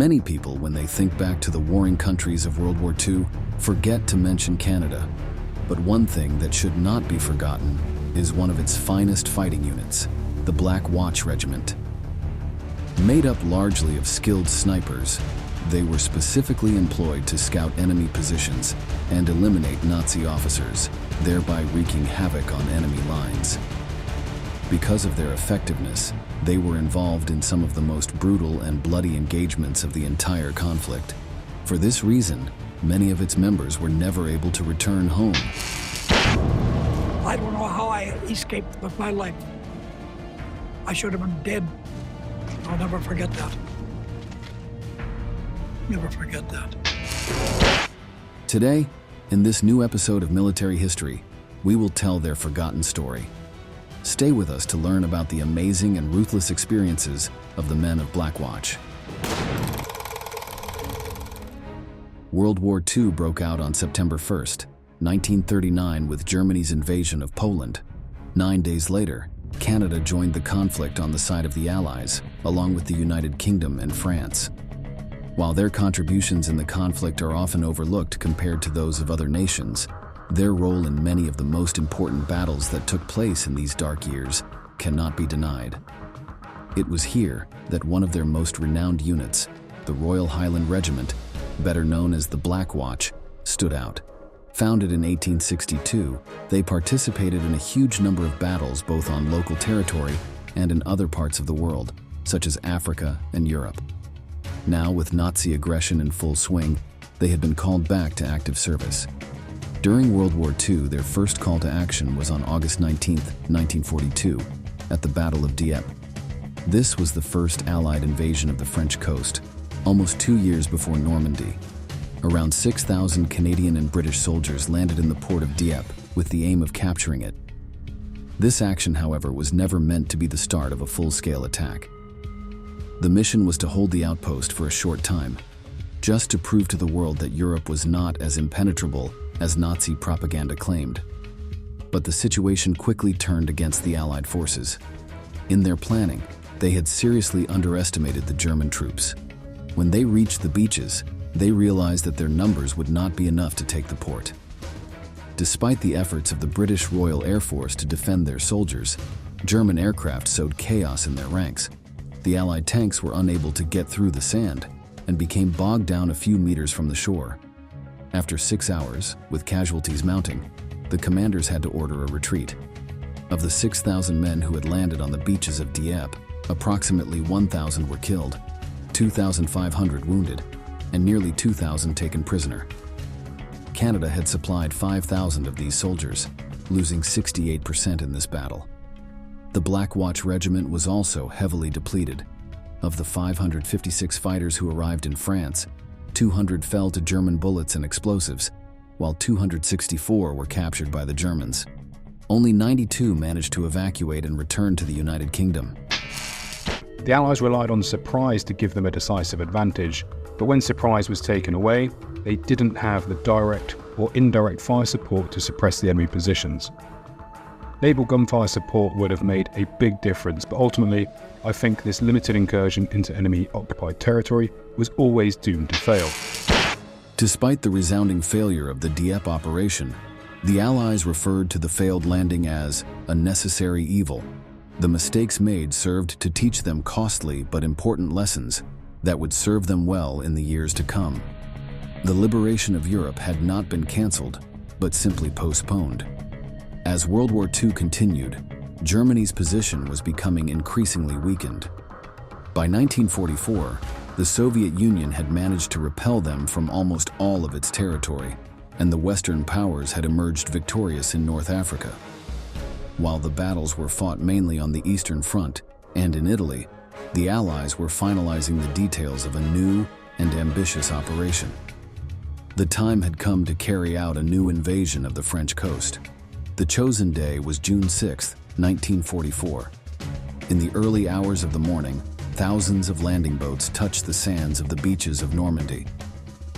Many people, when they think back to the warring countries of World War II, forget to mention Canada. But one thing that should not be forgotten is one of its finest fighting units, the Black Watch Regiment. Made up largely of skilled snipers, they were specifically employed to scout enemy positions and eliminate Nazi officers, thereby wreaking havoc on enemy lines. Because of their effectiveness, they were involved in some of the most brutal and bloody engagements of the entire conflict. For this reason, many of its members were never able to return home. I don't know how I escaped with my life. I should have been dead. I'll never forget that. Never forget that. Today, in this new episode of Military History, we will tell their forgotten story. Stay with us to learn about the amazing and ruthless experiences of the men of Black Watch. World War II broke out on September 1st, 1939, with Germany's invasion of Poland. 9 days later, Canada joined the conflict on the side of the Allies, along with the United Kingdom and France. While their contributions in the conflict are often overlooked compared to those of other nations, their role in many of the most important battles that took place in these dark years cannot be denied. It was here that one of their most renowned units, the Royal Highland Regiment, better known as the Black Watch, stood out. Founded in 1862, they participated in a huge number of battles both on local territory and in other parts of the world, such as Africa and Europe. Now, with Nazi aggression in full swing, they had been called back to active service. During World War II, their first call to action was on August 19, 1942, at the Battle of Dieppe. This was the first Allied invasion of the French coast, almost 2 years before Normandy. Around 6,000 Canadian and British soldiers landed in the port of Dieppe with the aim of capturing it. This action, however, was never meant to be the start of a full-scale attack. The mission was to hold the outpost for a short time, just to prove to the world that Europe was not as impenetrable as Nazi propaganda claimed. But the situation quickly turned against the Allied forces. In their planning, they had seriously underestimated the German troops. When they reached the beaches, they realized that their numbers would not be enough to take the port. Despite the efforts of the British Royal Air Force to defend their soldiers, German aircraft sowed chaos in their ranks. The Allied tanks were unable to get through the sand and became bogged down a few meters from the shore. After 6 hours, with casualties mounting, the commanders had to order a retreat. Of the 6,000 men who had landed on the beaches of Dieppe, approximately 1,000 were killed, 2,500 wounded, and nearly 2,000 taken prisoner. Canada had supplied 5,000 of these soldiers, losing 68% in this battle. The Black Watch Regiment was also heavily depleted. Of the 556 fighters who arrived in France, 200 fell to German bullets and explosives, while 264 were captured by the Germans. Only 92 managed to evacuate and return to the United Kingdom. The Allies relied on surprise to give them a decisive advantage, but when surprise was taken away, they didn't have the direct or indirect fire support to suppress the enemy positions. Naval gunfire support would have made a big difference, but ultimately, I think this limited incursion into enemy-occupied territory was always doomed to fail. Despite the resounding failure of the Dieppe operation, the Allies referred to the failed landing as a necessary evil. The mistakes made served to teach them costly but important lessons that would serve them well in the years to come. The liberation of Europe had not been cancelled, but simply postponed. As World War II continued, Germany's position was becoming increasingly weakened. By 1944, the Soviet Union had managed to repel them from almost all of its territory, and the Western powers had emerged victorious in North Africa. While the battles were fought mainly on the Eastern Front and in Italy, the Allies were finalizing the details of a new and ambitious operation. The time had come to carry out a new invasion of the French coast. The chosen day was June 6, 1944. In the early hours of the morning, thousands of landing boats touched the sands of the beaches of Normandy.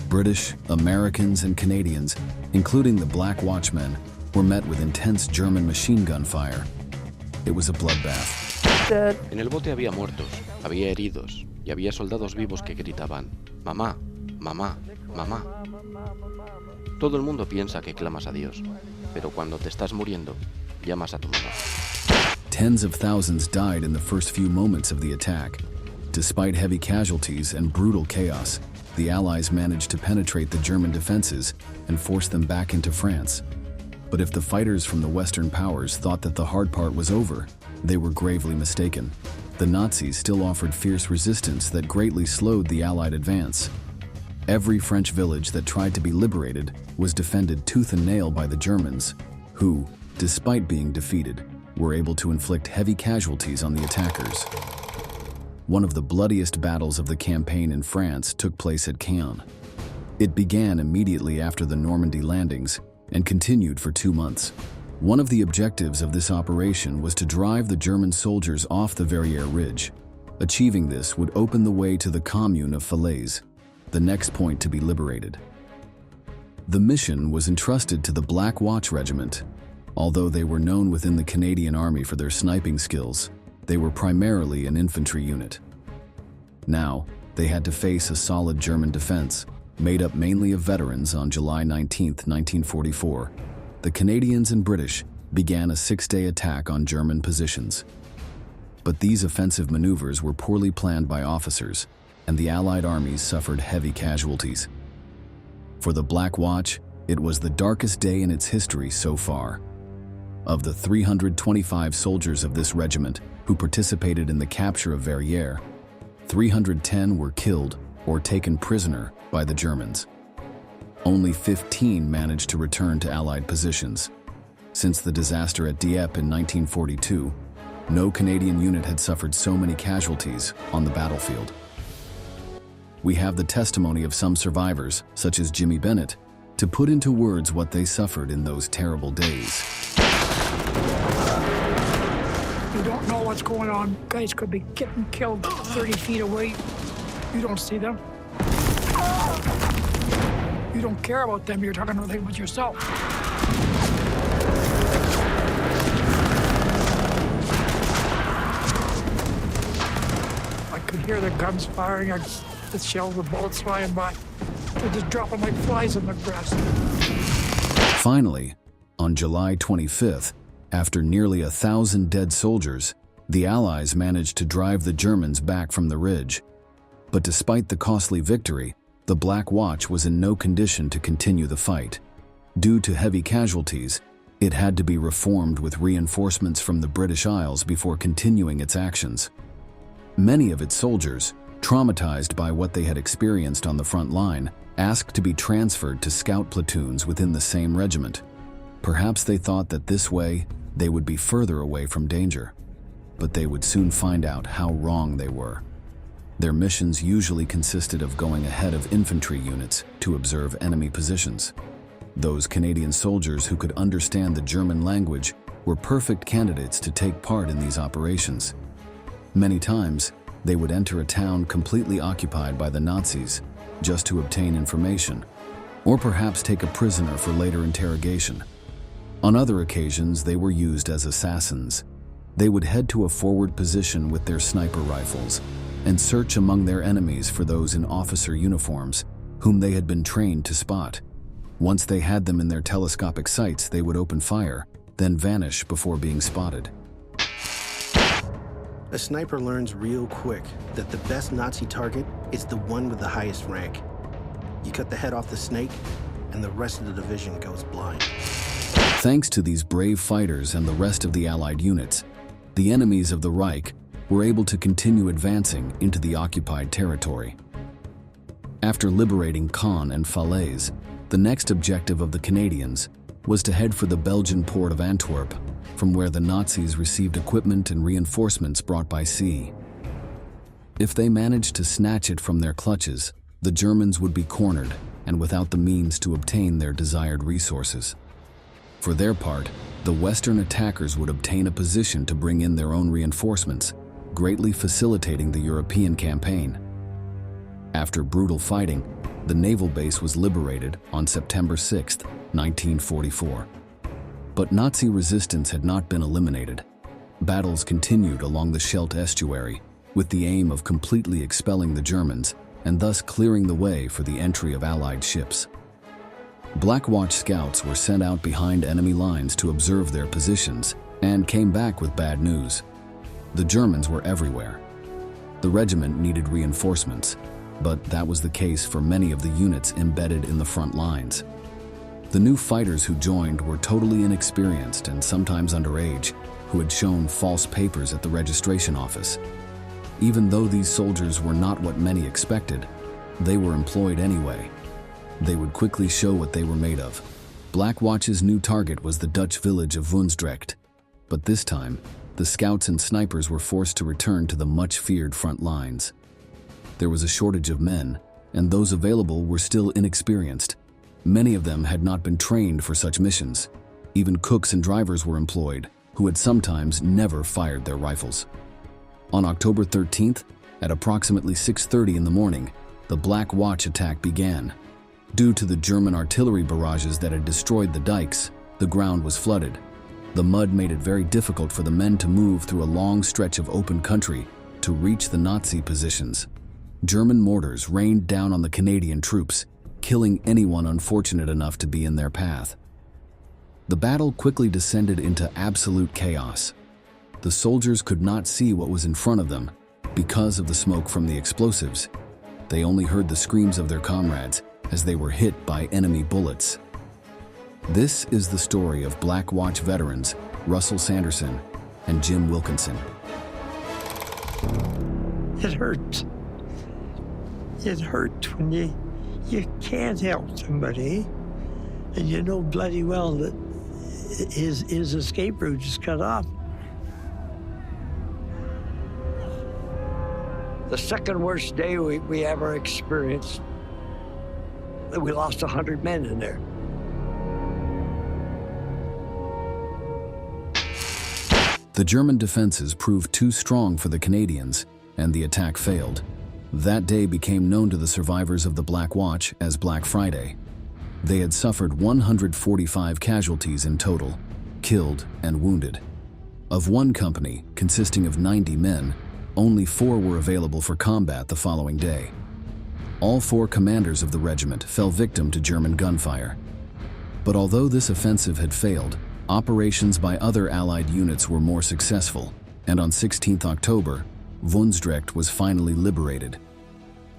British, Americans, and Canadians, including the Black Watchmen, were met with intense German machine gun fire. It was a bloodbath. En el bote había muertos, había heridos, y había soldados vivos que gritaban: «Mamá, mamá, mamá». Todo el mundo piensa que clamas a Dios, pero cuando te estás muriendo, llamas a tu mamá. Tens of thousands died in the first few moments of the attack. Despite heavy casualties and brutal chaos, the Allies managed to penetrate the German defenses and force them back into France. But if the fighters from the Western powers thought that the hard part was over, they were gravely mistaken. The Nazis still offered fierce resistance that greatly slowed the Allied advance. Every French village that tried to be liberated was defended tooth and nail by the Germans, who, despite being defeated, were able to inflict heavy casualties on the attackers. One of the bloodiest battles of the campaign in France took place at Caen. It began immediately after the Normandy landings and continued for 2 months. One of the objectives of this operation was to drive the German soldiers off the Verrieres Ridge. Achieving this would open the way to the commune of Falaise, the next point to be liberated. The mission was entrusted to the Black Watch Regiment. Although they were known within the Canadian Army for their sniping skills, they were primarily an infantry unit. Now, they had to face a solid German defense, made up mainly of veterans. On July 19, 1944, the Canadians and British began a 6-day attack on German positions. But these offensive maneuvers were poorly planned by officers, and the Allied armies suffered heavy casualties. For the Black Watch, it was the darkest day in its history so far. Of the 325 soldiers of this regiment who participated in the capture of Verrieres, 310 were killed or taken prisoner by the Germans. Only 15 managed to return to Allied positions. Since the disaster at Dieppe in 1942, no Canadian unit had suffered so many casualties on the battlefield. We have the testimony of some survivors, such as Jimmy Bennett, to put into words what they suffered in those terrible days. You don't know what's going on. Guys could be getting killed 30 feet away. You don't see them. You don't care about them. You're talking about yourself. I could hear the guns firing, the shells, the bullets flying by. They're just dropping like flies in the grass. Finally, on July 25th, after nearly 1,000 dead soldiers, the Allies managed to drive the Germans back from the ridge. But despite the costly victory, the Black Watch was in no condition to continue the fight. Due to heavy casualties, it had to be reformed with reinforcements from the British Isles before continuing its actions. Many of its soldiers, traumatized by what they had experienced on the front line, asked to be transferred to scout platoons within the same regiment. Perhaps they thought that this way they would be further away from danger. But they would soon find out how wrong they were. Their missions usually consisted of going ahead of infantry units to observe enemy positions. Those Canadian soldiers who could understand the German language were perfect candidates to take part in these operations. Many times, they would enter a town completely occupied by the Nazis just to obtain information, or perhaps take a prisoner for later interrogation. On other occasions, they were used as assassins. They would head to a forward position with their sniper rifles and search among their enemies for those in officer uniforms whom they had been trained to spot. Once they had them in their telescopic sights, they would open fire, then vanish before being spotted. A sniper learns real quick that the best Nazi target is the one with the highest rank. You cut the head off the snake, and the rest of the division goes blind. Thanks to these brave fighters and the rest of the Allied units, the enemies of the Reich were able to continue advancing into the occupied territory. After liberating Caen and Falaise, the next objective of the Canadians was to head for the Belgian port of Antwerp, from where the Nazis received equipment and reinforcements brought by sea. If they managed to snatch it from their clutches, the Germans would be cornered and without the means to obtain their desired resources. For their part, the Western attackers would obtain a position to bring in their own reinforcements, greatly facilitating the European campaign. After brutal fighting, the naval base was liberated on September 6, 1944. But Nazi resistance had not been eliminated. Battles continued along the Scheldt estuary, with the aim of completely expelling the Germans and thus clearing the way for the entry of Allied ships. Black Watch scouts were sent out behind enemy lines to observe their positions and came back with bad news. The Germans were everywhere. The regiment needed reinforcements, but that was the case for many of the units embedded in the front lines. The new fighters who joined were totally inexperienced and sometimes underage, who had shown false papers at the registration office. Even though these soldiers were not what many expected, they were employed anyway. They would quickly show what they were made of. Black Watch's new target was the Dutch village of Woensdrecht, but this time, the scouts and snipers were forced to return to the much-feared front lines. There was a shortage of men, and those available were still inexperienced. Many of them had not been trained for such missions. Even cooks and drivers were employed, who had sometimes never fired their rifles. On October 13th, at approximately 6:30 in the morning, the Black Watch attack began. Due to the German artillery barrages that had destroyed the dikes, the ground was flooded. The mud made it very difficult for the men to move through a long stretch of open country to reach the Nazi positions. German mortars rained down on the Canadian troops, killing anyone unfortunate enough to be in their path. The battle quickly descended into absolute chaos. The soldiers could not see what was in front of them because of the smoke from the explosives. They only heard the screams of their comrades as they were hit by enemy bullets. This is the story of Black Watch veterans Russell Sanderson and Jim Wilkinson. It hurts. It hurts when you can't help somebody and you know bloody well that his escape route is cut off. The second worst day we ever experienced, we lost 100 men in there. The German defenses proved too strong for the Canadians, and the attack failed. That day became known to the survivors of the Black Watch as Black Friday. They had suffered 145 casualties in total, killed and wounded. Of one company, consisting of 90 men, only 4 were available for combat the following day. All 4 commanders of the regiment fell victim to German gunfire. But although this offensive had failed, operations by other Allied units were more successful, and on 16 October, Woensdrecht was finally liberated.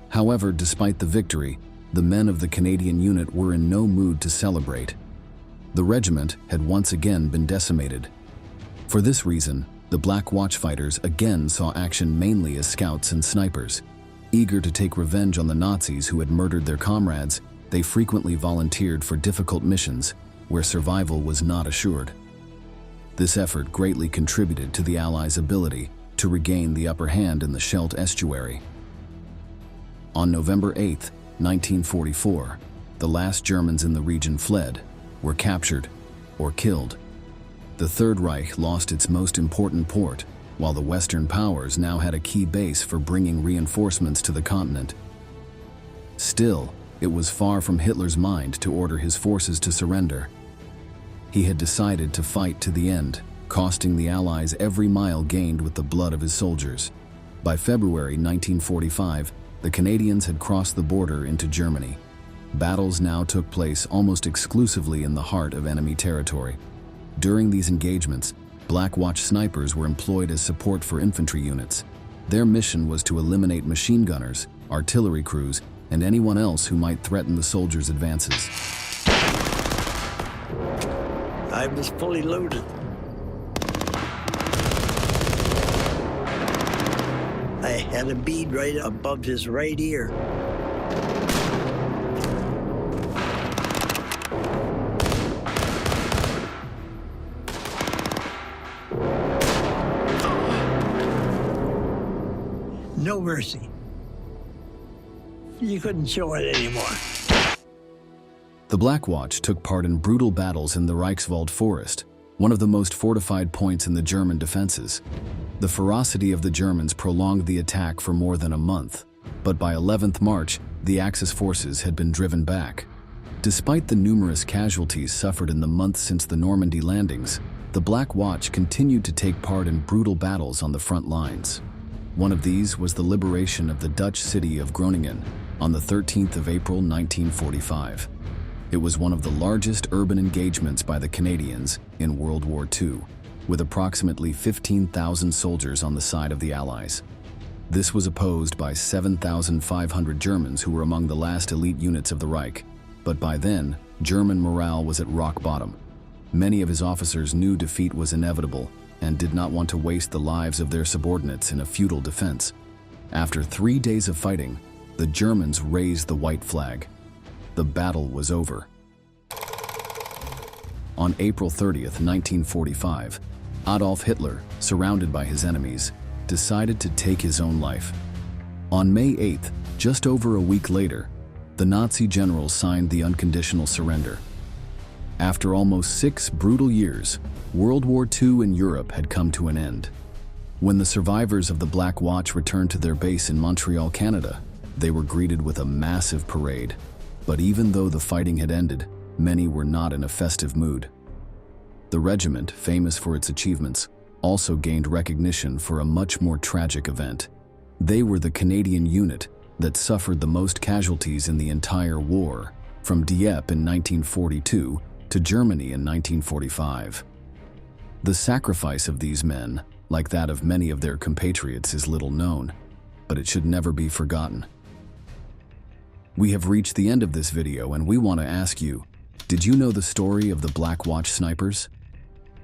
However, despite the victory, the men of the Canadian unit were in no mood to celebrate. The regiment had once again been decimated. For this reason, the Black Watch fighters again saw action mainly as scouts and snipers. Eager to take revenge on the Nazis who had murdered their comrades, they frequently volunteered for difficult missions where survival was not assured. This effort greatly contributed to the Allies' ability to regain the upper hand in the Scheldt estuary. On November 8, 1944, the last Germans in the region fled, were captured, or killed. The Third Reich lost its most important port, while the Western powers now had a key base for bringing reinforcements to the continent. Still, it was far from Hitler's mind to order his forces to surrender. He had decided to fight to the end, costing the Allies every mile gained with the blood of his soldiers. By February 1945, the Canadians had crossed the border into Germany. Battles now took place almost exclusively in the heart of enemy territory. During these engagements, Black Watch snipers were employed as support for infantry units. Their mission was to eliminate machine gunners, artillery crews, and anyone else who might threaten the soldiers' advances. I was fully loaded. I had a bead right above his right ear. No mercy. You couldn't show it anymore. The Black Watch took part in brutal battles in the Reichswald forest, one of the most fortified points in the German defenses. The ferocity of the Germans prolonged the attack for more than a month, but by 11th March, the Axis forces had been driven back. Despite the numerous casualties suffered in the months since the Normandy landings, the Black Watch continued to take part in brutal battles on the front lines. One of these was the liberation of the Dutch city of Groningen on the 13th of April 1945. It was one of the largest urban engagements by the Canadians in World War II, with approximately 15,000 soldiers on the side of the Allies. This was opposed by 7,500 Germans who were among the last elite units of the Reich, but by then, German morale was at rock bottom. Many of his officers knew defeat was inevitable and did not want to waste the lives of their subordinates in a futile defense. After 3 days of fighting, the Germans raised the white flag. The battle was over. On April 30th, 1945, Adolf Hitler, surrounded by his enemies, decided to take his own life. On May 8th, just over a week later, the Nazi generals signed the unconditional surrender. After almost 6 brutal years, World War II in Europe had come to an end. When the survivors of the Black Watch returned to their base in Montreal, Canada, they were greeted with a massive parade. But even though the fighting had ended, many were not in a festive mood. The regiment, famous for its achievements, also gained recognition for a much more tragic event. They were the Canadian unit that suffered the most casualties in the entire war, from Dieppe in 1942 to Germany in 1945. The sacrifice of these men, like that of many of their compatriots, is little known, but it should never be forgotten. We have reached the end of this video and we want to ask you, did you know the story of the Black Watch snipers?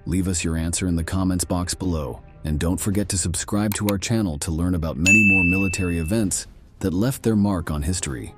Leave us your answer in the comments box below, and don't forget to subscribe to our channel to learn about many more military events that left their mark on history.